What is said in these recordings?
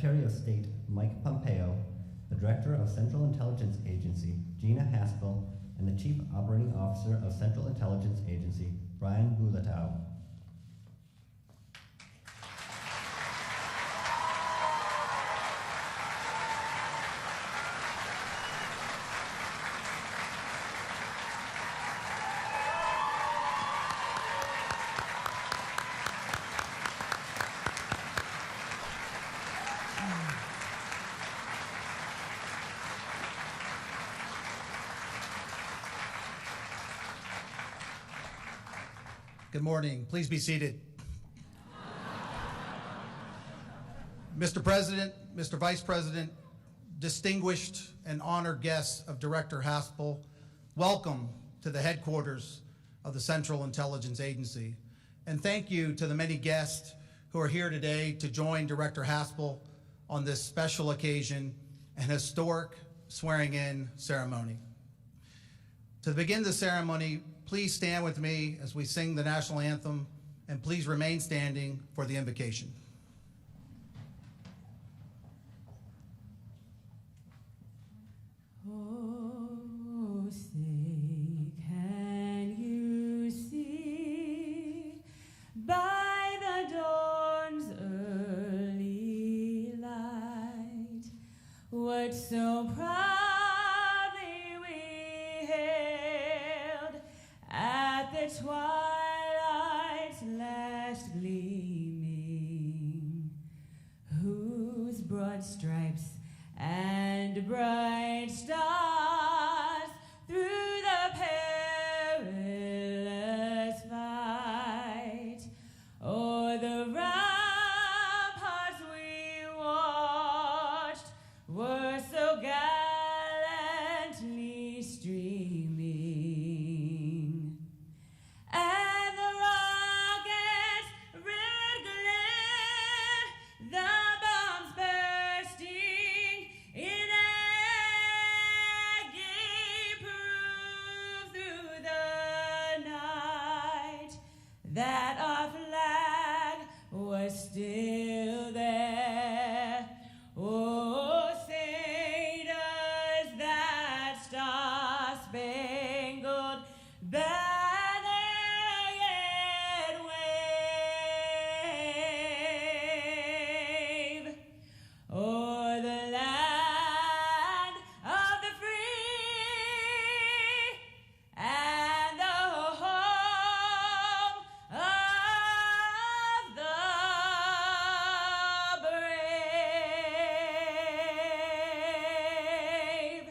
Secretary of State Mike Pompeo, the Director of Central Intelligence Agency Gina Haspel, and the Chief Operating Officer of Central Intelligence Agency Brian Gulatow. Good morning. Please be seated. Mr. President, Mr. Vice President, distinguished and honored guests of Director Haspel, welcome to the headquarters of the Central Intelligence Agency. And thank you to the many guests who are here today to join Director Haspel on this special occasion and historic swearing-in ceremony. To begin the ceremony, please stand with me as we sing the national anthem, and please remain standing for the invocation. Oh, say, can you see by the dawn's early light what so proudly we hailed at the twilight's last gleaming, whose broad stripes and bright stars through the perilous fight o'er the ramparts we watched were so gallantly streaming. And the rocket's red glare, the bombs bursting in agony prove through the night that our flag was still there. Oh, say does that star-spangled banner yet wave o'er the land of the free and the home of the brave.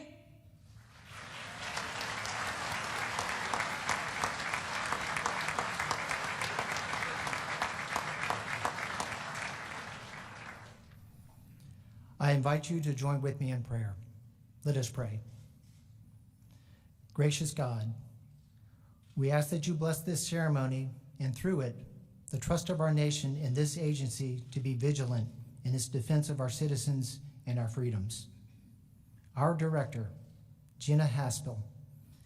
I invite you to join with me in prayer. Let us pray. Gracious God, we ask that you bless this ceremony and through it, the trust of our nation in this agency to be vigilant in its defense of our citizens and our freedoms. Our director, Gina Haspel,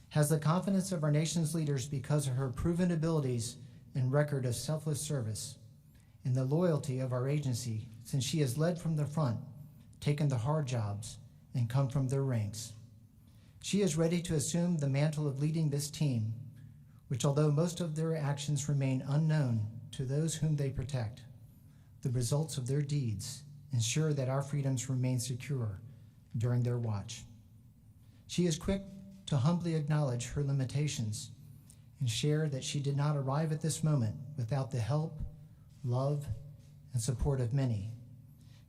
has the confidence of our nation's leaders because of her proven abilities and record of selfless service, and the loyalty of our agency since she has led from the front, taken the hard jobs, and come from their ranks. She is ready to assume the mantle of leading this team, which although most of their actions remain unknown to those whom they protect, the results of their deeds ensure that our freedoms remain secure during their watch. She is quick to humbly acknowledge her limitations and share that she did not arrive at this moment without the help, love, and support of many,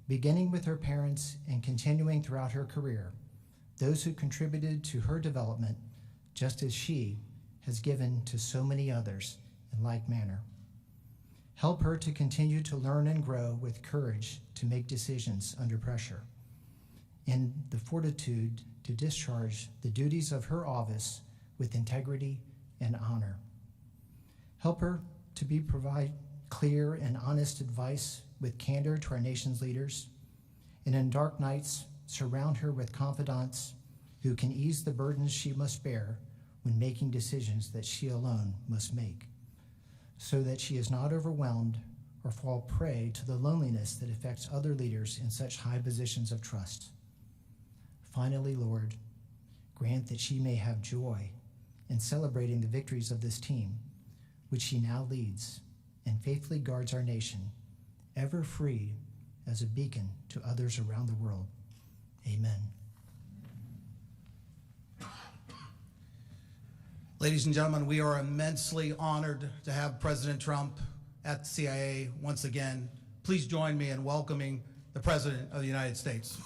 beginning with her parents and continuing throughout her career, those who contributed to her development just as she has given to so many others in like manner. Help her to continue to learn and grow with courage to make decisions under pressure, and the fortitude to discharge the duties of her office with integrity and honor. Help her to provide clear and honest advice with candor to our nation's leaders, and in dark nights, surround her with confidants who can ease the burdens she must bear when making decisions that she alone must make, so that she is not overwhelmed or fall prey to the loneliness that affects other leaders in such high positions of trust. Finally, Lord, grant that she may have joy in celebrating the victories of this team, which she now leads and faithfully guards our nation, ever free as a beacon to others around the world. Amen. Ladies and gentlemen, we are immensely honored to have President Trump at the CIA once again. Please join me in welcoming the President of the United States.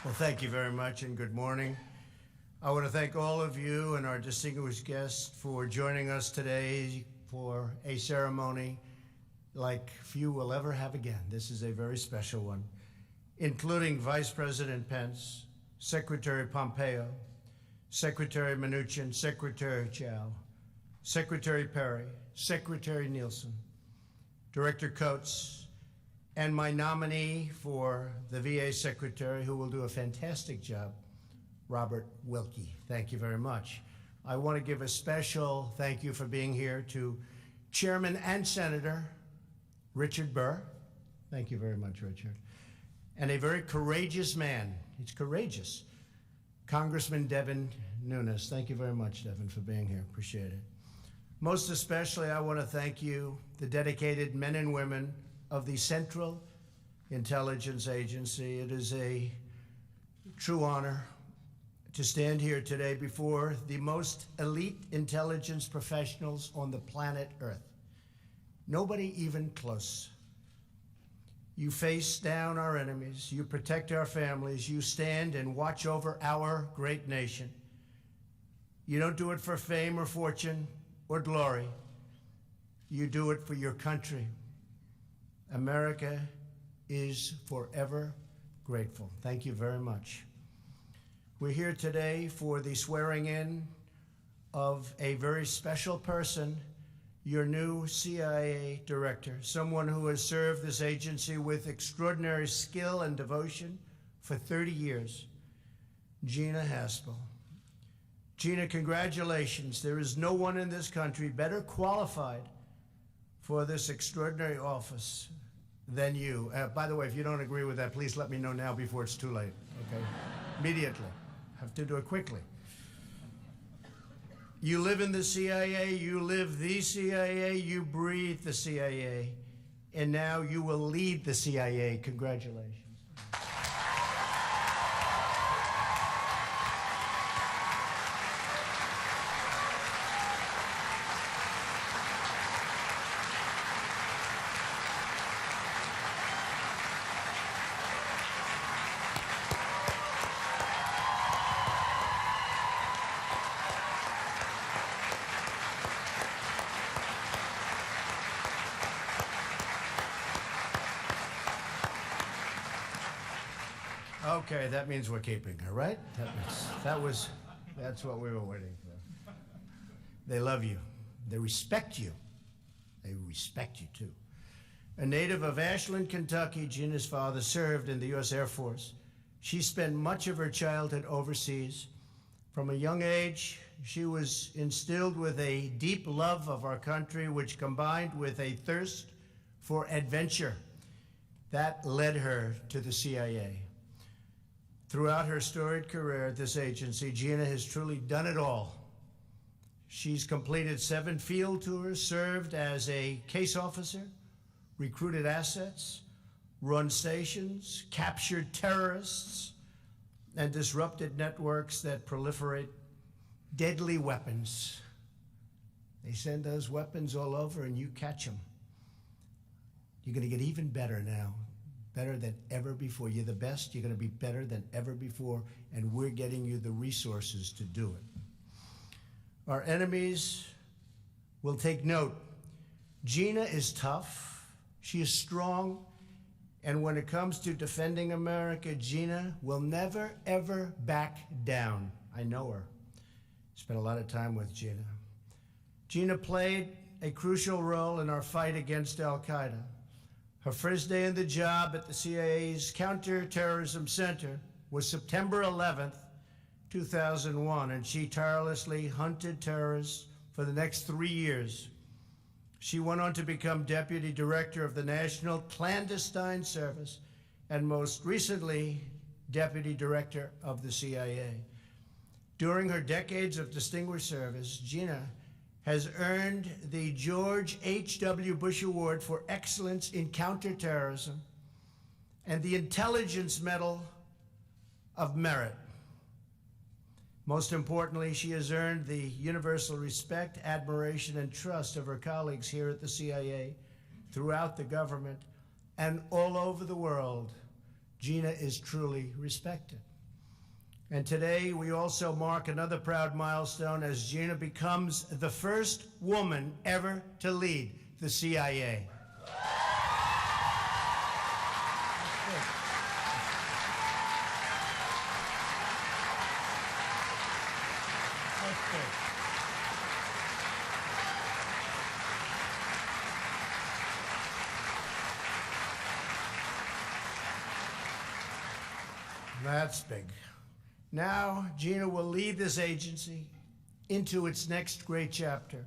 Well, thank you very much and good morning. I want to thank all of you and our distinguished guests for joining us today for a ceremony like few will ever have again. This is a very special one, including Vice President Pence, Secretary Pompeo, Secretary Mnuchin, Secretary Chow, Secretary Perry, Secretary Nielsen, Director Coates, and my nominee for the VA Secretary, who will do a fantastic job, Robert Wilkie. Thank you very much. I want to give a special thank you for being here to Chairman and Senator Richard Burr. Thank you very much, Richard. And a very courageous man, he's courageous, Congressman Devin Nunes. Thank you very much, Devin, for being here. Appreciate it. Most especially, I want to thank you, the dedicated men and women of the Central Intelligence Agency. It is a true honor to stand here today before the most elite intelligence professionals on the planet Earth. Nobody even close. You face down our enemies, you protect our families, you stand and watch over our great nation. You don't do it for fame or fortune or glory. You do it for your country. America is forever grateful. Thank you very much. We're here today for the swearing in of a very special person, your new CIA director, someone who has served this agency with extraordinary skill and devotion for 30 years, Gina Haspel. Gina, congratulations. There is no one in this country better qualified for this extraordinary office than you. By the way, if you don't agree with that, please let me know now before it's too late, okay? Immediately. Have to do it quickly. You live in the CIA, you live the CIA, you breathe the CIA, and now you will lead the CIA. Congratulations. Okay, that means we're keeping her, right? That's what we were waiting for. They love you. They respect you. They respect you, too. A native of Ashland, Kentucky, Gina's father served in the U.S. Air Force. She spent much of her childhood overseas. From a young age, she was instilled with a deep love of our country, which combined with a thirst for adventure. That led her to the CIA. Throughout her storied career at this agency, Gina has truly done it all. She's completed 7 field tours, served as a case officer, recruited assets, run stations, captured terrorists, and disrupted networks that proliferate deadly weapons. They send those weapons all over and you catch them. You're going to get even better now. Better than ever before. You're the best. You're going to be better than ever before, and we're getting you the resources to do it. Our enemies will take note. Gina is tough. She is strong. And when it comes to defending America, Gina will never, ever back down. I know her. Spent a lot of time with Gina. Gina played a crucial role in our fight against Al-Qaeda. Her first day on the job at the CIA's Counterterrorism Center was September 11th, 2001, and she tirelessly hunted terrorists for the next 3 years. She went on to become Deputy Director of the National Clandestine Service and most recently, Deputy Director of the CIA. During her decades of distinguished service, Gina has earned the George H.W. Bush Award for Excellence in Counterterrorism and the Intelligence Medal of Merit. Most importantly, she has earned the universal respect, admiration, and trust of her colleagues here at the CIA, throughout the government, and all over the world. Gina is truly respected. And today, we also mark another proud milestone as Gina becomes the first woman ever to lead the CIA. That's big. Now, Gina will lead this agency into its next great chapter.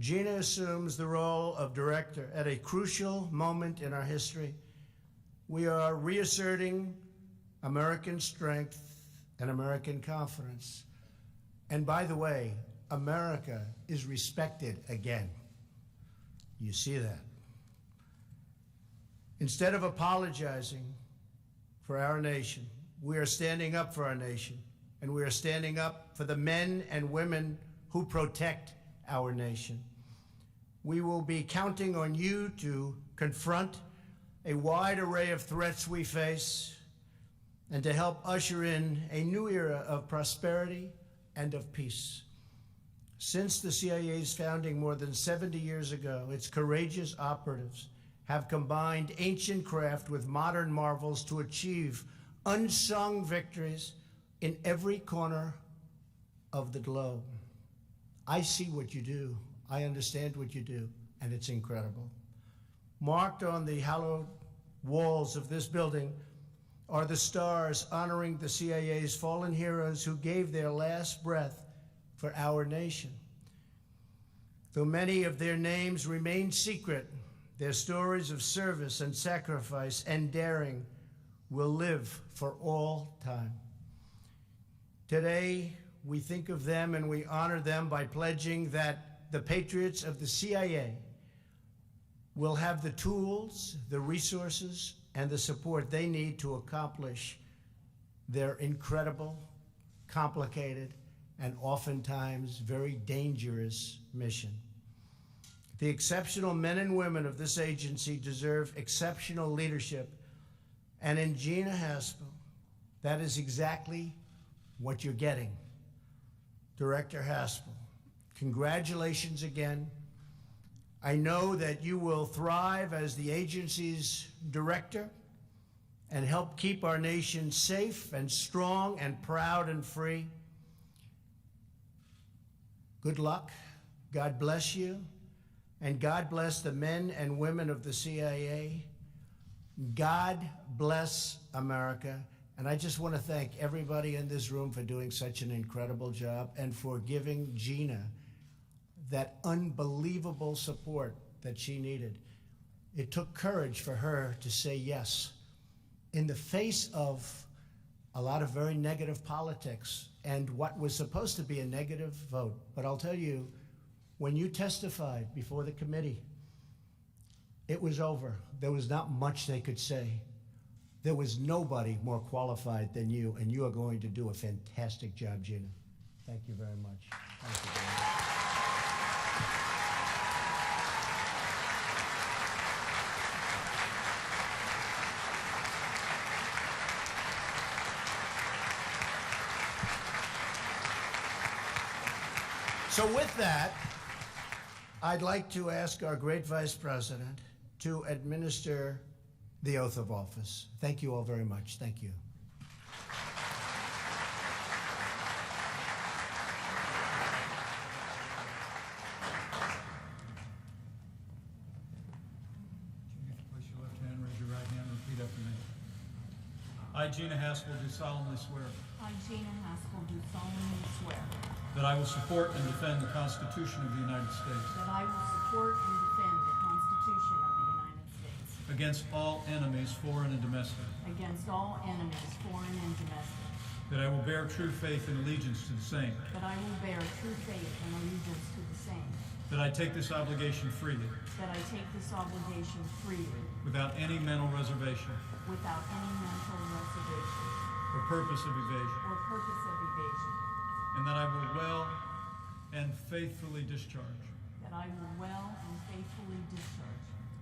Gina assumes the role of director at a crucial moment in our history. We are reasserting American strength and American confidence. And by the way, America is respected again. You see that. Instead of apologizing for our nation, we are standing up for our nation, and we are standing up for the men and women who protect our nation. We will be counting on you to confront a wide array of threats we face and to help usher in a new era of prosperity and of peace. Since the CIA's founding more than 70 years ago, its courageous operatives have combined ancient craft with modern marvels to achieve unsung victories in every corner of the globe. I see what you do. I understand what you do, and it's incredible. Marked on the hallowed walls of this building are the stars honoring the CIA's fallen heroes who gave their last breath for our nation. Though many of their names remain secret, their stories of service and sacrifice and daring will live for all time. Today, we think of them and we honor them by pledging that the patriots of the CIA will have the tools, the resources, and the support they need to accomplish their incredible, complicated, and oftentimes very dangerous mission. The exceptional men and women of this agency deserve exceptional leadership, and in Gina Haspel, that is exactly what you're getting. Director Haspel, congratulations again. I know that you will thrive as the agency's director and help keep our nation safe and strong and proud and free. Good luck. God bless you. And God bless the men and women of the CIA. God bless America. And I just want to thank everybody in this room for doing such an incredible job and for giving Gina that unbelievable support that she needed. It took courage for her to say yes in the face of a lot of very negative politics and what was supposed to be a negative vote. But I'll tell you, when you testified before the committee, it was over. There was not much they could say. There was nobody more qualified than you, and you are going to do a fantastic job, Gina. Thank you very much. Thank you very much. So with that, I'd like to ask our great Vice President to administer the oath of office. Thank you all very much. Thank you. I, Gina Haspel, do solemnly swear I, Gina Haspel, do solemnly swear that I will support and defend the Constitution of the United States that I will support and defend the Constitution of the United States against all enemies, foreign and domestic, against all enemies, foreign and domestic, that I will bear true faith and allegiance to the same, that I will bear true faith and allegiance to the same, that I take this obligation freely, that I take this obligation freely, without any mental reservation without any mental reservation or purpose of evasion, or purpose of evasion, and that I will well and faithfully discharge that I will well and faithfully discharge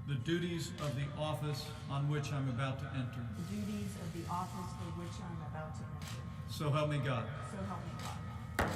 the duties of the office on which I'm about to enter. the duties of the office for which I'm about to enter. So help me God. So help me God.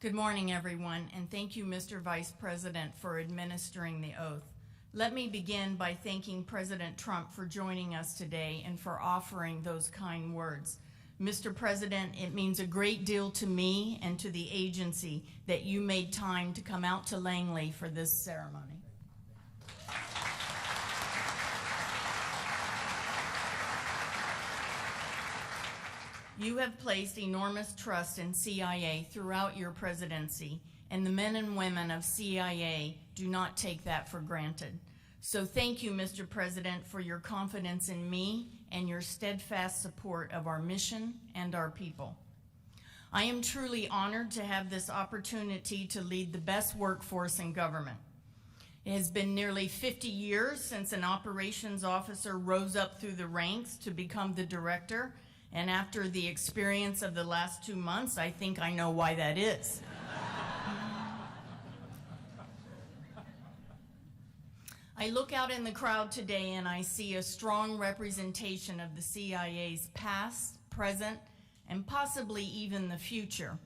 Good morning, everyone, and thank you, Mr. Vice President, for administering the oath. Let me begin by thanking President Trump for joining us today and for offering those kind words. Mr. President, it means a great deal to me and to the agency that you made time to come out to Langley for this ceremony. You have placed enormous trust in CIA throughout your presidency, and the men and women of CIA do not take that for granted. So thank you, Mr. President, for your confidence in me and your steadfast support of our mission and our people. I am truly honored to have this opportunity to lead the best workforce in government. It has been nearly 50 years since an operations officer rose up through the ranks to become the director. And after the experience of the last 2 months, I think I know why that is. I look out in the crowd today and I see a strong representation of the CIA's past, present, and possibly even the future.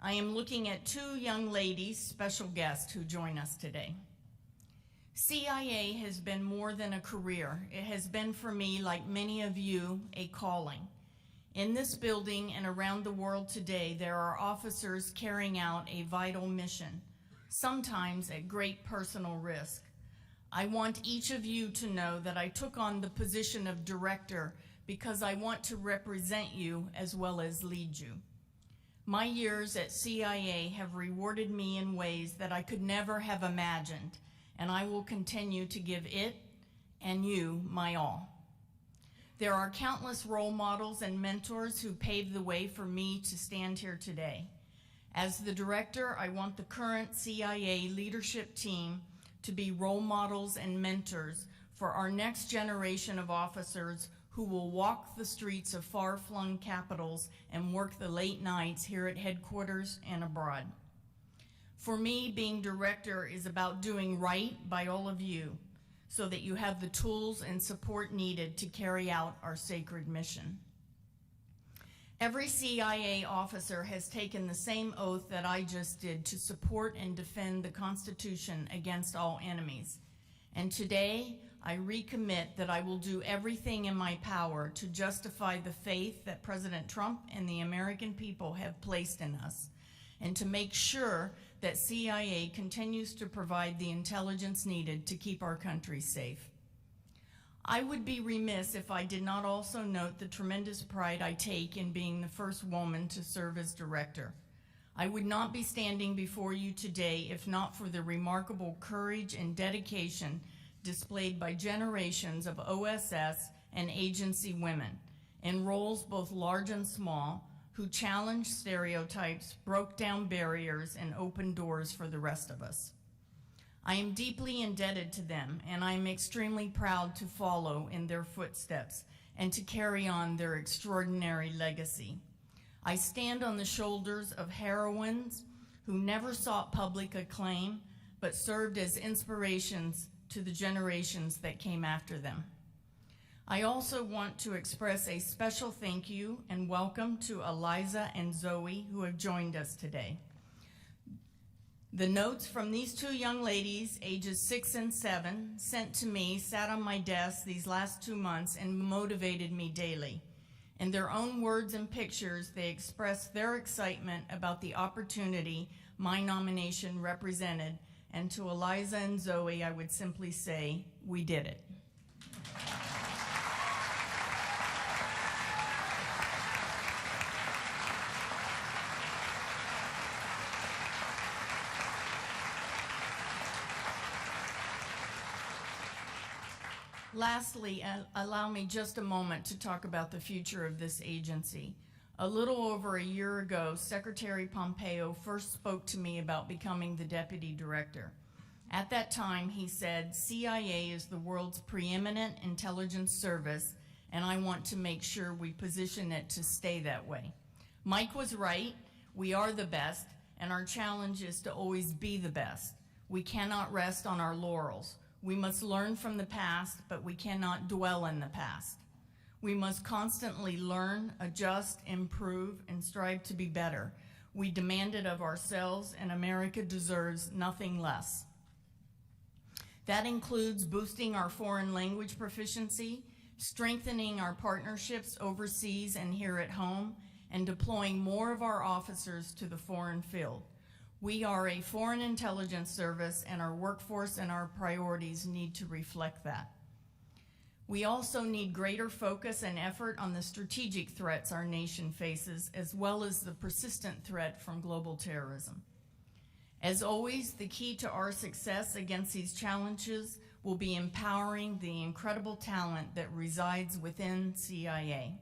I am looking at 2 young ladies, special guests, who join us today. CIA has been more than a career. It has been for me, like many of you, a calling. In this building and around the world today, there are officers carrying out a vital mission, sometimes at great personal risk. I want each of you to know that I took on the position of director because I want to represent you as well as lead you. My years at CIA have rewarded me in ways that I could never have imagined, and I will continue to give it and you my all. There are countless role models and mentors who paved the way for me to stand here today. As the director, I want the current CIA leadership team to be role models and mentors for our next generation of officers who will walk the streets of far-flung capitals and work the late nights here at headquarters and abroad. For me, being director is about doing right by all of you, so that you have the tools and support needed to carry out our sacred mission. Every CIA officer has taken the same oath that I just did to support and defend the Constitution against all enemies. And today, I recommit that I will do everything in my power to justify the faith that President Trump and the American people have placed in us, and to make sure that CIA continues to provide the intelligence needed to keep our country safe. I would be remiss if I did not also note the tremendous pride I take in being the first woman to serve as director. I would not be standing before you today if not for the remarkable courage and dedication displayed by generations of OSS and agency women in roles both large and small, who challenged stereotypes, broke down barriers, and opened doors for the rest of us. I am deeply indebted to them, and I am extremely proud to follow in their footsteps and to carry on their extraordinary legacy. I stand on the shoulders of heroines who never sought public acclaim, but served as inspirations to to the generations that came after them. I also want to express a special thank you and welcome to Eliza and Zoe, who have joined us today. The notes from these two young ladies, ages 6 and 7, sent to me, sat on my desk these last 2 months and motivated me daily. In their own words and pictures, they expressed their excitement about the opportunity my nomination represented, and to Eliza and Zoe, I would simply say, we did it. Lastly, allow me just a moment to talk about the future of this agency. A little over a year ago, Secretary Pompeo first spoke to me about becoming the deputy director. At that time, he said, CIA is the world's preeminent intelligence service, and I want to make sure we position it to stay that way. Mike was right. We are the best, and our challenge is to always be the best. We cannot rest on our laurels. We must learn from the past, but we cannot dwell in the past. We must constantly learn, adjust, improve, and strive to be better. We demand it of ourselves, and America deserves nothing less. That includes boosting our foreign language proficiency, strengthening our partnerships overseas and here at home, and deploying more of our officers to the foreign field. We are a foreign intelligence service, and our workforce and our priorities need to reflect that. We also need greater focus and effort on the strategic threats our nation faces, as well as the persistent threat from global terrorism. As always, the key to our success against these challenges will be empowering the incredible talent that resides within CIA.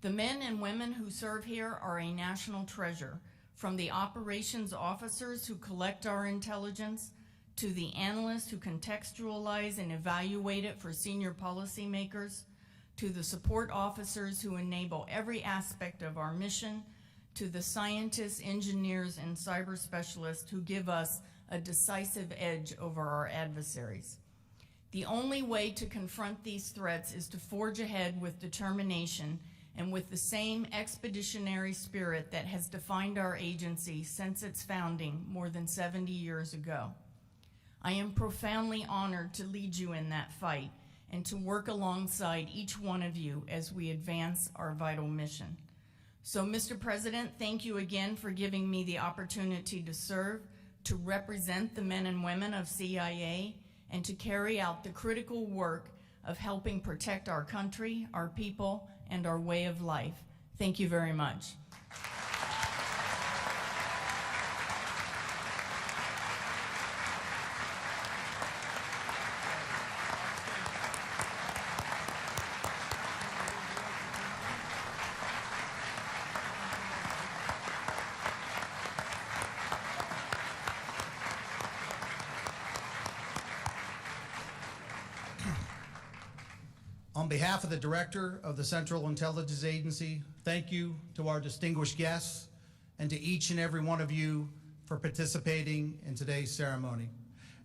The men and women who serve here are a national treasure, from the operations officers who collect our intelligence, to the analysts who contextualize and evaluate it for senior policymakers, to the support officers who enable every aspect of our mission, to the scientists, engineers, and cyber specialists who give us a decisive edge over our adversaries. The only way to confront these threats is to forge ahead with determination and with the same expeditionary spirit that has defined our agency since its founding more than 70 years ago. I am profoundly honored to lead you in that fight and to work alongside each one of you as we advance our vital mission. So, Mr. President, thank you again for giving me the opportunity to serve, to represent the men and women of CIA, and to carry out the critical work of helping protect our country, our people, and our way of life. Thank you very much. On behalf of the Director of the Central Intelligence Agency, thank you to our distinguished guests and to each and every one of you for participating in today's ceremony.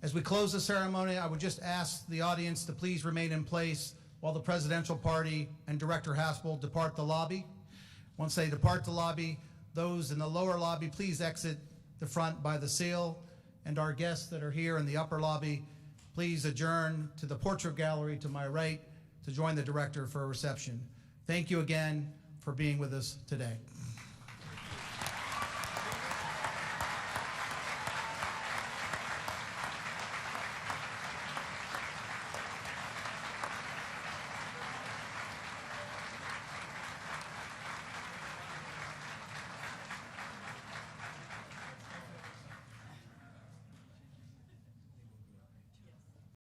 As we close the ceremony, I would just ask the audience to please remain in place while the presidential party and Director Haspel depart the lobby. Once they depart the lobby, those in the lower lobby, please exit the front by the seal, and our guests that are here in the upper lobby, please adjourn to the portrait gallery to my right to join the director for a reception. Thank you again for being with us today.